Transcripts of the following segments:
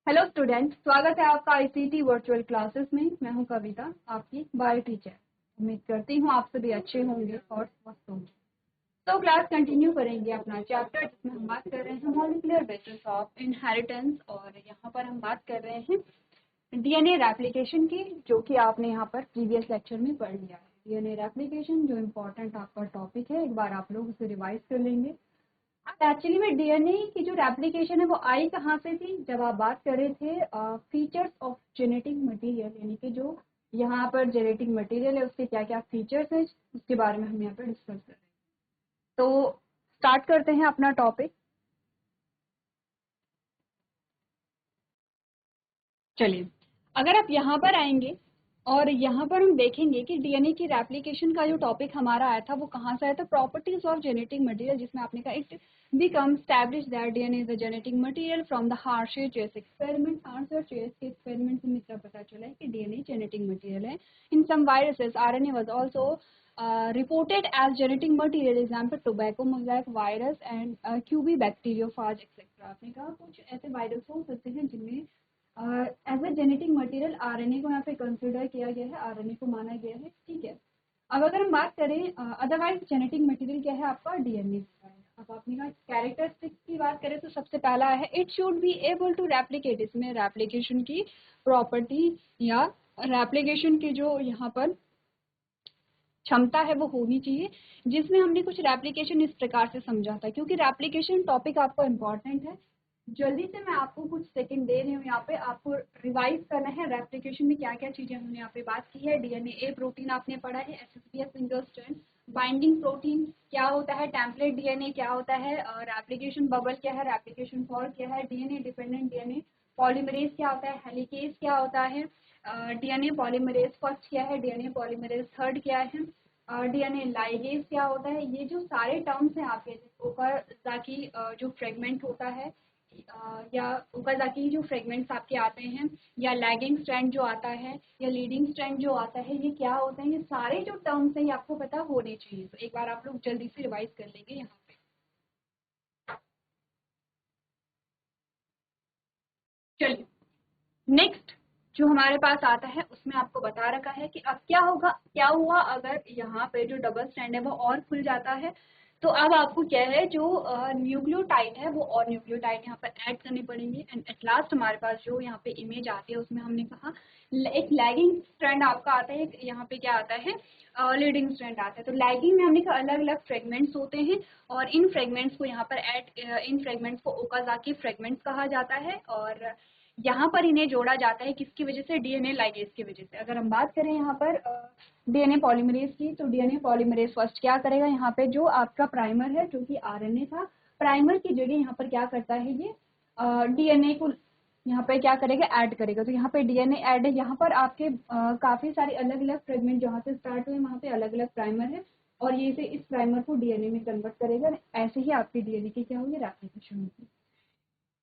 Hello student, स्वागत है आपका आईसीटी वर्चुअल क्लासेस में। मैं हूं कविता, आपकी बायो टीचर। उम्मीद करती हूं आप सभी अच्छे होंगे और स्वस्थ होंगे। तो क्लास कंटिन्यू करेंगे अपना चैप्टर, जिसमें हम बात कर रहे हैं मॉलिक्यूलर बेसिस ऑफ इनहेरिटेंस। और यहाँ पर हम बात कर रहे हैं डीएनए रेप्लिकेशन की, जो कि आपने यहाँ पर प्रीवियस लेक्चर में पढ़ लिया है। डीएनए रेप्लिकेशन जो इम्पोर्टेंट आपका टॉपिक है, एक बार आप लोग उसे रिवाइज कर लेंगे। एक्चुअली में डीएनए की जो रेप्लिकेशन है वो आई कहाँ से थी, जब आप बात कर रहे थे फीचर्स ऑफ जेनेटिक मटेरियल, यानी कि जो यहाँ पर जेनेटिक मटेरियल है उसके क्या क्या फीचर्स हैं, उसके बारे में हम यहाँ पर डिस्कस कर रहे हैं। तो स्टार्ट करते हैं अपना टॉपिक। चलिए, अगर आप यहाँ पर आएंगे और यहाँ पर हम देखेंगे कि डीएनए की रेप्लिकेशन का जो टॉपिक हमारा आया था वो कहाँ से आया था, प्रॉपर्टीज ऑफ जेनेटिक मटेरियल, जिसमें आपने कहा it become establish that DNA is a genetic material from the Hershey Chase experiment. Hershey Chase के एक्सपेरिमेंट से इतना पता चला है कि डीएनए जेनेटिक मटेरियल है। In some viruses RNA was also reported as genetic material, example tobacco mosaic virus and QB bacteriophage etc. आपने कहा कुछ ऐसे वायरस हो सकते हैं जिनमें as a genetic material RNA को यहाँ पे कंसिडर किया गया है, आरएनए को माना गया है। ठीक है, अब अगर हम बात करें अदरवाइज जेनेटिक मटेरियल क्या है आपका, डीएनए। अब आपने कहा कैरेक्टरिस्टिक्स की बात करें तो सबसे पहला है it should be able to replicate. इसमें रेप्लिकेशन की प्रॉपर्टी या रेप्लिकेशन की जो यहाँ पर क्षमता है वो होनी चाहिए, जिसमें हमने कुछ रेप्लिकेशन इस प्रकार से समझा था। क्योंकि रेप्लिकेशन टॉपिक आपको इम्पोर्टेंट है, जल्दी से मैं आपको कुछ सेकंड दे रही हूँ, यहाँ पे आपको रिवाइज करना है रेप्लिकेशन में क्या क्या चीजें हमने यहाँ पे बात की है। डीएनए ए प्रोटीन आपने पढ़ा है, एसएसपीएस सिंगल स्ट्रैंड बाइंडिंग प्रोटीन क्या होता है, टेम्पलेट डीएनए क्या होता है, रेप्लिकेशन बबल क्या है, रेप्लिकेशन फॉल्ट क्या है, डीएनए डिपेंडेंट डीएनए पॉलीमरेज क्या होता है, हेलिकेज क्या होता है, डीएनए पॉलीमरेज फर्स्ट क्या है, डीएनए पॉलीमरेज थर्ड क्या है, डीएनए लाइगेज क्या होता है। ये जो सारे टर्म्स हैं आपके, ओकाज़ाकी जो फ्रेगमेंट होता है या ओकाज़ाकी जो फ्रेगमेंट्स आपके आते हैं, या लैगिंग स्ट्रैंड जो आता है, या लीडिंग स्ट्रैंड जो आता है, ये क्या होते हैं, ये सारे जो टर्म्स हैं ये आपको पता होने चाहिए। तो एक बार आप लोग जल्दी से रिवाइज कर लेंगे यहाँ पे। चलिए, नेक्स्ट जो हमारे पास आता है उसमें आपको बता रखा है कि अब क्या होगा, क्या हुआ अगर यहाँ पे जो डबल स्ट्रैंड है वो और खुल जाता है। तो अब आपको क्या है, जो न्यूक्लियोटाइड है वो और न्यूक्लियोटाइड यहाँ पर ऐड करने पड़ेंगे। एंड एट लास्ट हमारे पास जो यहाँ पे इमेज आती है उसमें हमने कहा एक लैगिंग स्ट्रैंड आपका आता है, यहाँ पे क्या आता है, लीडिंग स्ट्रैंड आता है। तो लैगिंग में हमने कहा अलग अलग फ्रेगमेंट्स होते हैं, और इन फ्रेगमेंट्स को यहाँ पर इन फ्रेगमेंट्स को ओकाज़ाकी फ्रेगमेंट्स कहा जाता है। और यहाँ पर इन्हें जोड़ा जाता है किसकी वजह से, डीएनए लाइगेज की वजह से। अगर हम बात करें यहाँ पर डीएनए पॉलीमरेज की, तो डीएनए पॉलीमरेज फर्स्ट क्या करेगा, यहाँ पे जो आपका प्राइमर है जो कि आरएनए था, प्राइमर की जगह यहाँ पर क्या करता है, ये डीएनए को यहाँ पे क्या करेगा, ऐड करेगा। तो यहाँ पे डीएनए ऐड है, यहाँ पर आपके काफी सारे अलग अलग फ्रेगमेंट जहाँ से स्टार्ट हुए वहाँ पे अलग अलग प्राइमर है, और ये से इस प्राइमर को डीएनए में कन्वर्ट करेगा। ऐसे ही आपकी डीएनए की क्या होगी, रेप्लिकेशन होगी।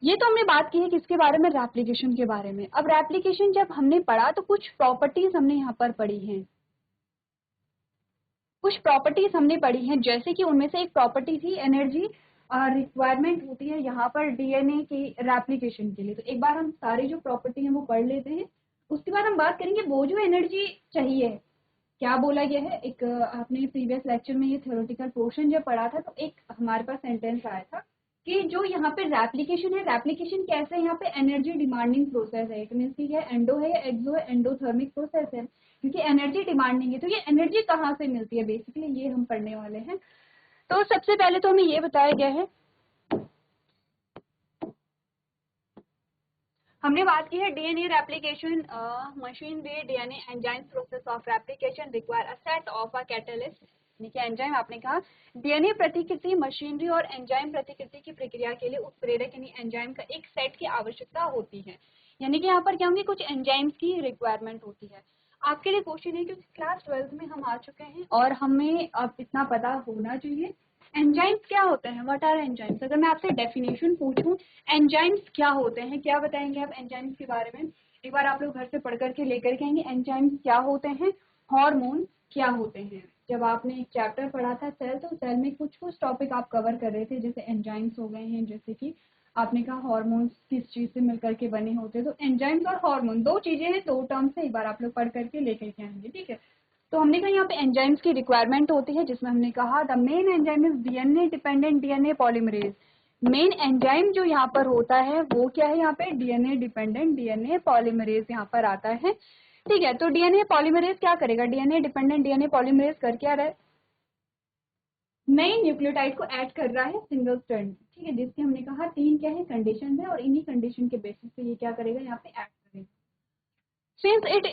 ये तो हमने बात की है किसके बारे में, रेप्लिकेशन के बारे में। अब रेप्लिकेशन जब हमने पढ़ा तो कुछ प्रॉपर्टीज हमने यहाँ पर पढ़ी हैं, कुछ प्रॉपर्टीज हमने पढ़ी हैं, जैसे कि उनमें से एक प्रॉपर्टी थी एनर्जी रिक्वायरमेंट होती है यहाँ पर डीएनए की रेप्लिकेशन के लिए। तो एक बार हम सारी जो प्रॉपर्टी है वो पढ़ लेते हैं, उसके बाद हम बात करेंगे वो जो एनर्जी चाहिए क्या बोला गया है। एक आपने प्रीवियस लेक्चर में ये थ्योरेटिकल पोर्शन जब पढ़ा था तो एक हमारे पास सेंटेंस आया था कि जो यहाँ पे रेप्लिकेशन है, रेप्लिकेशन कैसे है, यहाँ पे एनर्जी डिमांडिंग प्रोसेस है। इट मीन की है एंडो है या एक्सो है, एंडोथर्मिक प्रोसेस है, क्योंकि एनर्जी डिमांडिंग है। तो ये एनर्जी कहाँ से मिलती है, बेसिकली ये हम पढ़ने वाले हैं। तो सबसे पहले तो हमें ये बताया गया है, हमने बात की है DNA replication machine based DNA enzyme process of replication require a set of a catalyst, यानी एंजाइम। आपने कहा डीएनए प्रतिकृति मशीनरी और एंजाइम प्रतिकृति की प्रक्रिया के लिए उत्प्रेरक यानी एंजाइम का एक सेट की आवश्यकता होती है। यानी कि यहाँ पर क्या होंगे, कुछ एंजाइम्स की रिक्वायरमेंट होती है। आपके लिए क्वेश्चन है, क्योंकि क्लास 12 में हम आ चुके हैं और हमें अब इतना पता होना चाहिए एंजाइम्स क्या होते हैं, व्हाट आर एंजाइम्स। अगर मैं आपसे डेफिनेशन पूछूं एंजाइम्स क्या होते हैं, क्या बताएंगे आप एंजाइम्स के बारे में। एक बार आप लोग घर से पढ़ करके लेकर के आएंगे एंजाइम्स क्या होते हैं, हार्मोन क्या होते हैं। जब आपने एक चैप्टर पढ़ा था सेल, तो सेल में कुछ कुछ टॉपिक आप कवर कर रहे थे, जैसे एंजाइम्स हो गए हैं, जैसे कि आपने कहा हार्मोन्स किस चीज से मिलकर के बने होते हैं, तो एंजाइम्स और हार्मोन दो चीजें हैं, दो टर्म्स है, एक बार आप लोग पढ़ करके लेकर के आएंगे, ठीक है। तो हमने कहा यहाँ पे एंजाइम्स की रिक्वायरमेंट होती है, जिसमें हमने कहा the main enzyme is DNA dependent DNA polymerase. Main enzyme जो यहाँ पर होता है वो क्या है, यहाँ पे डीएनए डिपेंडेंट डीएनए पॉलीमरेज यहाँ पर आता है, ठीक है। तो डीएनए पॉलीमरेज क्या करेगा, डीएनए डिपेंडेंट डीएनए पॉलीमरेज कर क्या रहा है, नए न्यूक्लियोटाइड को ऐड कर रहा है सिंगल स्ट्रैंड, ठीक है, जिसके हमने कहा तीन क्या है कंडीशन है, और इन्हीं कंडीशन के बेसिस पे ये क्या करेगा, यहाँ पे ऐड करेगा। Since it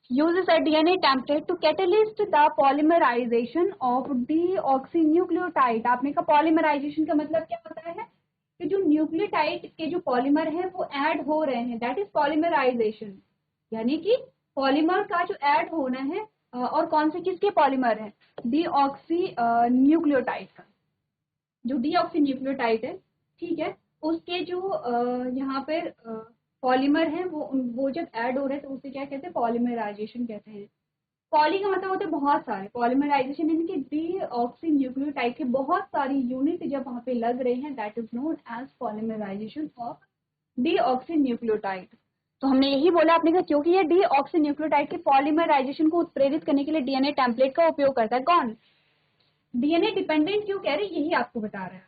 uses a DNA template to catalyst the polymerization of deoxynucleotide, आपने कहा पॉलीमराइजेशन का मतलब क्या होता है कि जो न्यूक्लियोटाइड के जो पॉलीमर है वो ऐड हो रहे हैं, दैट इज पॉलीमराइजेशन, यानी कि पॉलीमर का जो ऐड होना है, और कौन से किसके पॉलीमर है, डीऑक्सी न्यूक्लियोटाइड का, जो डीऑक्सी न्यूक्लियोटाइड है, ठीक है, उसके जो यहाँ पर पॉलीमर है वो जब ऐड हो रहे हैं तो उसे क्या कहते हैं, पॉलीमराइजेशन कहते हैं। पॉली का मतलब होता है बहुत सारे, पॉलीमराइजेशन यानी कि डीऑक्सी न्यूक्लियोटाइड के बहुत सारी यूनिट जब वहां पे लग रहे हैं, that is known as polymerisation of deoxy nucleotide. तो हमने यही बोला, आपने कहा क्योंकि ये डीऑक्सी न्यूक्लियोटाइड के पॉलीमराइजेशन को उत्प्रेरित करने के लिए डीएनए टेम्पलेट का उपयोग करता है। कौन, डीएनए डिपेंडेंट क्यों कह रहे, यही आपको बता रहा है।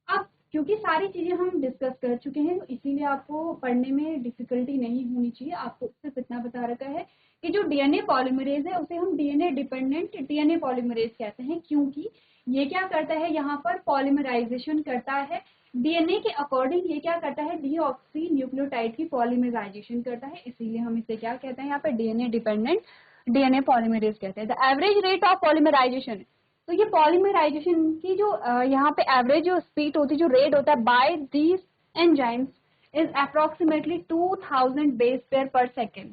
अब क्योंकि सारी चीजें हम डिस्कस कर चुके हैं, तो इसीलिए आपको पढ़ने में डिफिकल्टी नहीं होनी चाहिए। आपको सिर्फ इतना बता रखा है कि जो डीएनए पॉलीमरेज है उसे हम डीएनए डिपेंडेंट डीएनए पॉलीमरेज कहते हैं, क्योंकि ये क्या करता है, यहाँ पर पॉलीमराइजेशन करता है डीएनए के अकॉर्डिंग, ये क्या करता है, डीऑक्सी न्यूक्लियोटाइड की पॉलीमराइजेशन करता है, इसीलिए हम इसे क्या कहते हैं, यहाँ पे डीएनए डिपेंडेंट डीएनए पॉलीमरेज कहते हैं। The average rate of polymerisation, तो ये पॉलीमराइजेशन की जो यहाँ पे एवरेज जो स्पीड होती है, जो रेट होता है by these enzymes is approximately 2000 base pair per second,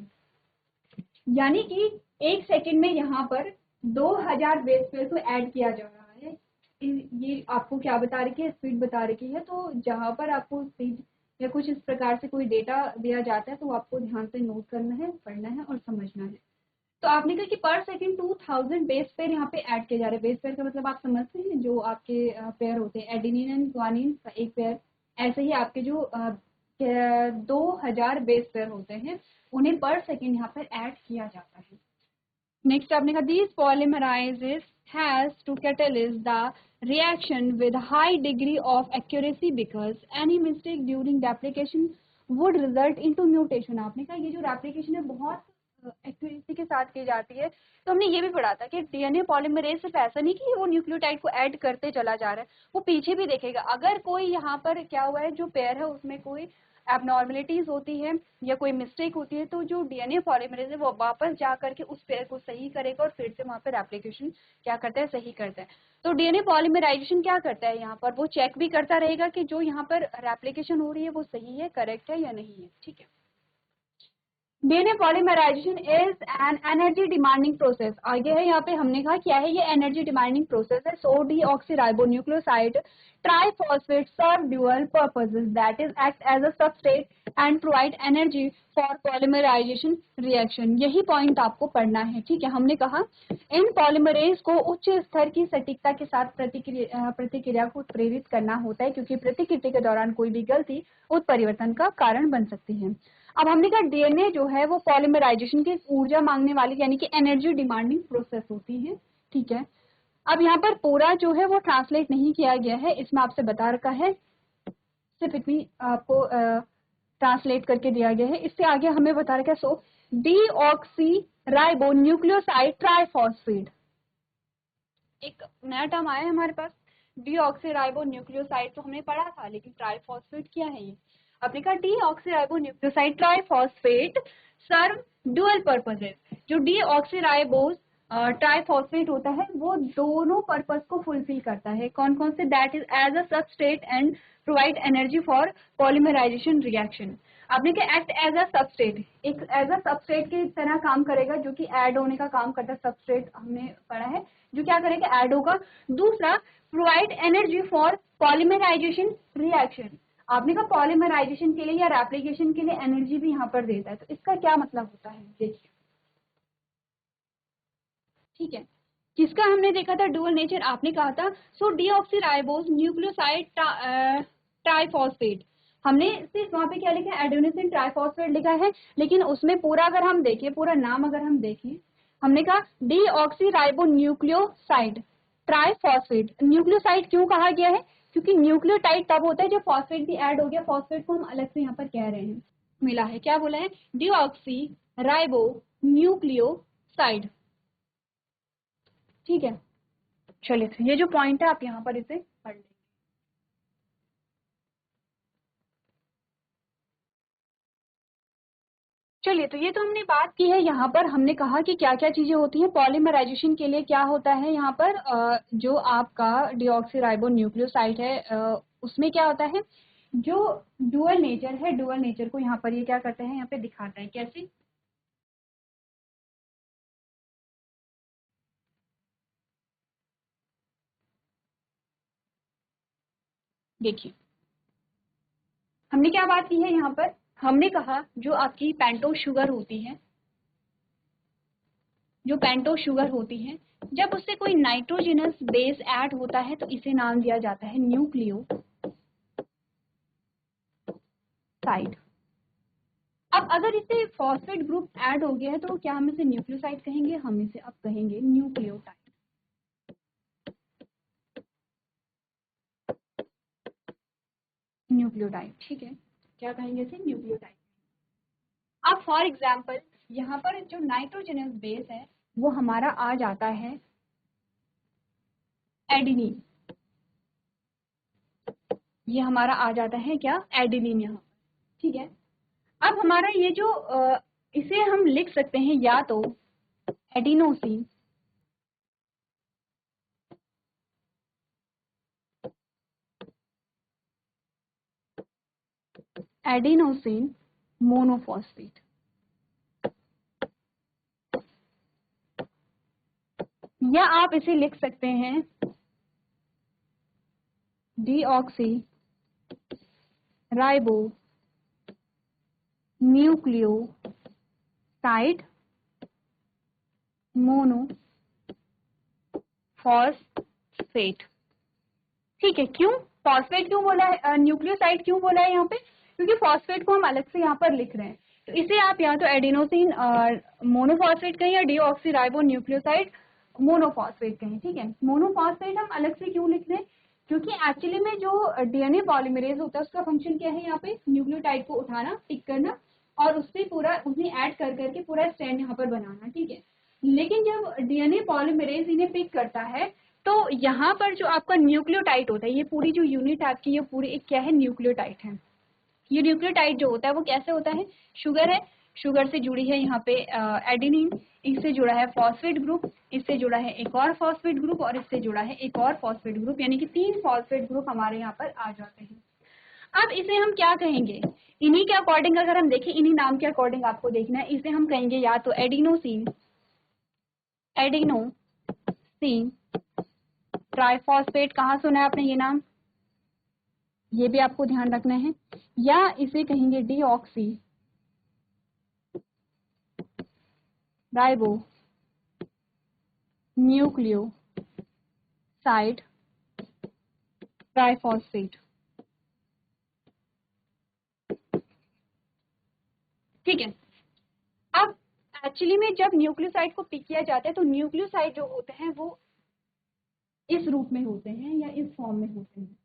यानी कि एक सेकेंड में यहाँ पर 2000 बेस पेयर को ऐड किया जा रहा है। ये आपको क्या बता रही है, स्पीड बता रही है। तो जहाँ पर आपको स्पीड या कुछ इस प्रकार से कोई डेटा दिया जाता है तो आपको ध्यान से नोट करना है, पढ़ना है और समझना है। तो आपने कहा कि पर सेकंड 2000 बेस पेयर यहाँ पे ऐड किए जा रहे हैं। बेस पेयर का मतलब आप समझते हैं, जो आपके पेयर होते हैं एडेनिन एंड ग्वानिन का एक पेयर, ऐसे ही आपके जो 2000 बेस पेयर होते हैं उन्हें पर सेकंड यहाँ पर ऐड किया जाता है। नेक्स्ट आपने कहा these polymerases has to catalyze the reaction with high degree of accuracy because any mistake during replication would result into mutation। आपने कहा ये जो रेप्लिकेशन है बहुत एक्यूरेसी के साथ की जाती है। तो हमने ये भी पढ़ा था कि डीएनए पॉलीमरेज सिर्फ ऐसा नहीं कि वो न्यूक्लियोटाइड को ऐड करते चला जा रहा है, वो पीछे भी देखेगा अगर कोई यहाँ पर क्या हुआ है, जो पेयर है उसमें कोई एबनॉर्मलिटीज होती है या कोई मिस्टेक होती है, तो जो डीएनए पॉलीमरेज है वो वापस जा करके उस पेयर को सही करेगा और फिर से वहां पर एप्लीकेशन क्या करता है, सही करता है। तो डीएनए पॉलीमराइजेशन क्या करता है, यहाँ पर वो चेक भी करता रहेगा कि जो यहाँ पर एप्लीकेशन हो रही है वो सही है, करेक्ट है या नहीं है, ठीक है। DNA polymerisation is an energy demanding process. आगे है यहाँ पे हमने कहा क्या है, ये एनर्जी डिमांडिंग प्रोसेस है। So deoxyribonucleoside triphosphate serve dual purposes, that is act as a substrate and provide energy for polymerisation reaction. यही पॉइंट आपको पढ़ना है, ठीक है। हमने कहा इन पॉलीमरेज को उच्च स्तर की सटीकता के साथ प्रतिक्रिया को प्रेरित करना होता है, क्योंकि प्रतिक्रिया के दौरान कोई भी गलती उत्परिवर्तन का कारण बन सकती है। अब हमने कहा डीएनए जो है वो पॉलीमराइजेशन की ऊर्जा मांगने वाली यानी कि एनर्जी डिमांडिंग प्रोसेस होती है, ठीक है। अब यहाँ पर पूरा जो है वो ट्रांसलेट नहीं किया गया है, इसमें आपसे बता रखा है, सिर्फ इतनी आपको ट्रांसलेट करके दिया गया है। इससे आगे हमें बता रखा है, सो डीऑक्सी राइबो न्यूक्लियोसाइड ट्राइफॉस्फेट, एक नया टर्म आया है हमारे पास, डीऑक्सी राइबो न्यूक्लियोसाइड तो हमने पढ़ा था, लेकिन ट्राइफॉस्फेट क्या है ये, आपने कहा डीऑक्सीराइबोन्यूक्लियोसाइड ट्राइफॉस्फेट सर्व डुअल पर्पसेस। जो डीऑक्सीराइबोस ट्राइफॉस्फेट होता है वो दोनों पर्पस को फुलफिल करता है। कौन कौन से, that is as a substrate and provide energy for polymerisation reaction. आपने क्या एक्ट एज अ सबस्ट्रेट, एक एज अ सबस्ट्रेट की तरह काम करेगा, जो कि ऐड होने का काम करता है। सबस्ट्रेट हमने पढ़ा है जो क्या करेगा, ऐड होगा। दूसरा, provide energy for polymerisation reaction. आपने कहा पॉलीमराइजेशन के लिए या रेप्लिकेशन के लिए एनर्जी भी यहाँ पर देता है, तो इसका क्या मतलब होता है देखिए, ठीक है। किसका हमने देखा था डुअल नेचर, आपने कहा था सो डीऑक्सीराइबोस न्यूक्लियोसाइड ट्राइफॉस्फेट, हमने सिर्फ वहाँ पे क्या लिखा है, एडेनोसिन ट्राइफॉस्फेट लिखा है, लेकिन उसमें पूरा अगर हम देखें, पूरा नाम अगर हम देखें, हमने कहा डीऑक्सीराइबोन्यूक्लियोसाइड ट्राइफॉस्फेट। न्यूक्लियोसाइड क्यों कहा गया है, क्योंकि न्यूक्लियोटाइड तब होता है जब फॉस्फेट भी ऐड हो गया। फॉस्फेट को हम अलग से यहाँ पर कह रहे हैं, मिला है, क्या बोला है, डीऑक्सीराइबोन्यूक्लियोसाइड। ठीक है, चलिए ये जो पॉइंट है आप यहाँ पर इसे पढ़ लें। चलिए, तो ये तो हमने बात की है। यहाँ पर हमने कहा कि क्या क्या चीजें होती हैं पॉलीमराइजेशन के लिए, क्या होता है यहाँ पर जो आपका डीऑक्सीराइबोन्यूक्लियोसाइड है उसमें क्या होता है, जो डुअल नेचर है, डुअल नेचर को यहाँ पर ये क्या करते हैं, यहाँ पे दिखाते हैं कैसे। देखिए, हमने क्या बात की है यहाँ पर, हमने कहा जो आपकी पेंटोस शुगर होती है, जो पेंटोस शुगर होती है, जब उससे कोई नाइट्रोजिनस बेस ऐड होता है तो इसे नाम दिया जाता है न्यूक्लियोसाइड। अब अगर इसे फॉस्फेट ग्रुप ऐड हो गया है तो क्या हम इसे न्यूक्लियोसाइड कहेंगे, हम इसे अब कहेंगे न्यूक्लियोटाइड। न्यूक्लियोटाइड, ठीक है, क्या कहेंगे इसे, न्यूक्लियोटाइड। अब फॉर एग्जांपल यहाँ पर जो नाइट्रोजनस बेस है वो हमारा आ जाता है एडिनिन, ये हमारा आ जाता है क्या, एडिनिन यहाँ, ठीक है। अब हमारा ये जो इसे हम लिख सकते हैं या तो एडिनोसिन, एडिनोसिन मोनोफॉस्फेट, या आप इसे लिख सकते हैं डीऑक्सी राइबो न्यूक्लियोसाइड मोनोफॉस्फेट। ठीक है, क्यों फॉस्फेट क्यों बोला है, न्यूक्लियोसाइड क्यों बोला है यहाँ पे, क्योंकि फॉस्फेट को हम अलग से यहाँ पर लिख रहे हैं। तो इसे आप या तो एडिनोसिन मोनोफॉस्फेट कहें या डीऑक्सीराइबो न्यूक्लियोसाइड मोनोफॉस्फेट कहें। ठीक है, मोनोफॉस्फेट हम अलग से क्यों लिख रहे हैं, क्योंकि एक्चुअली में जो डीएनए पॉलीमरेज होता है उसका फंक्शन क्या है, यहाँ पे न्यूक्लियोटाइड को उठाना, पिक करना और उससे पूरा उन्हें ऐड कर करके पूरा स्ट्रैंड यहाँ पर बनाना। ठीक है, लेकिन जब डीएनए पॉलीमरेज इन्हें पिक करता है तो यहाँ पर जो आपका न्यूक्लियोटाइड होता है, ये पूरी जो यूनिट आपकी ये पूरी एक क्या है, न्यूक्लियोटाइड है। ये न्यूक्लियोटाइड जो होता है वो कैसे होता है, शुगर है, शुगर से जुड़ी है यहाँ पे एडेनिन, इससे जुड़ा है फॉस्फेट ग्रुप, इससे जुड़ा है एक और फॉस्फेट ग्रुप और इससे जुड़ा है एक और फॉस्फेट ग्रुप, यानी कि 3 फॉस्फेट ग्रुप हमारे यहाँ पर आ जाते हैं। अब इसे हम क्या कहेंगे, इन्हीं के अकॉर्डिंग अगर हम देखें, इन्हीं नाम के अकॉर्डिंग आपको देखना है, इसे हम कहेंगे या तो एडिनोसिन, एडिनोसिन ट्राइफॉस्फेट, कहाँ सुना है आपने ये नाम, ये भी आपको ध्यान रखना है, या इसे कहेंगे डीऑक्सी राइबो न्यूक्लियोसाइड ट्राइफॉस्फेट। ठीक है, अब एक्चुअली में जब न्यूक्लियोसाइड को पिक किया जाता है तो न्यूक्लियोसाइड जो होते हैं वो इस रूप में होते हैं या इस फॉर्म में होते हैं,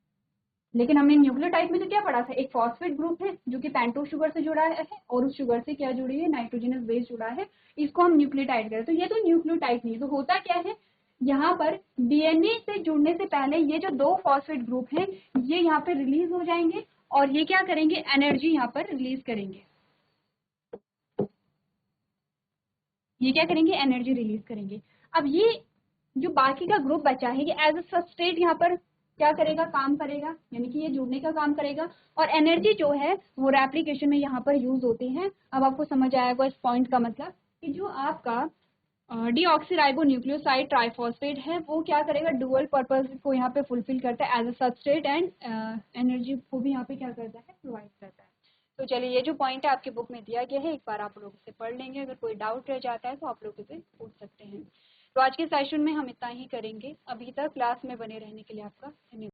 लेकिन हमने न्यूक्लियोटाइड में तो क्या पढ़ा था, एक फॉस्फेट ग्रुप है जो कि पेंटोस शुगर से जुड़ा है और उस शुगर से क्या जुड़ी है, नाइट्रोजनस बेस जुड़ा है, इसको हम न्यूक्लियोटाइड करें। तो ये तो न्यूक्लियोटाइड नहीं, तो होता क्या है, यहाँ पर डीएनए से जुड़ने से पहले ये जो 2 फॉस्फेट ग्रुप हैं ये यहाँ पे रिलीज हो जाएंगे और ये क्या करेंगे, एनर्जी यहाँ पर रिलीज करेंगे, ये क्या करेंगे, एनर्जी रिलीज करेंगे। अब ये जो बाकी का ग्रुप बचा है ये एज अ सबस्ट्रेट यहाँ पर क्या करेगा, काम करेगा, यानी कि ये जुड़ने का काम करेगा और एनर्जी जो है वो रेप्लिकेशन में यहाँ पर यूज होती है। अब आपको समझ आएगा इस पॉइंट का मतलब कि जो आपका डीऑक्सीराइबो न्यूक्लियोसाइड ट्राइफॉस्फेट है वो क्या करेगा, डुअल पर्पज को यहाँ पे फुलफिल करता है as a substrate and energy को भी यहाँ पे क्या करता है, प्रोवाइड करता है। तो चलिए ये जो पॉइंट है आपकी बुक में दिया गया है, एक बार आप लोग इसे पढ़ लेंगे, अगर कोई डाउट रह जाता है तो आप लोग इसे पूछ सकते हैं। तो आज के सेशन में हम इतना ही करेंगे, अभी तक क्लास में बने रहने के लिए आपका धन्यवाद।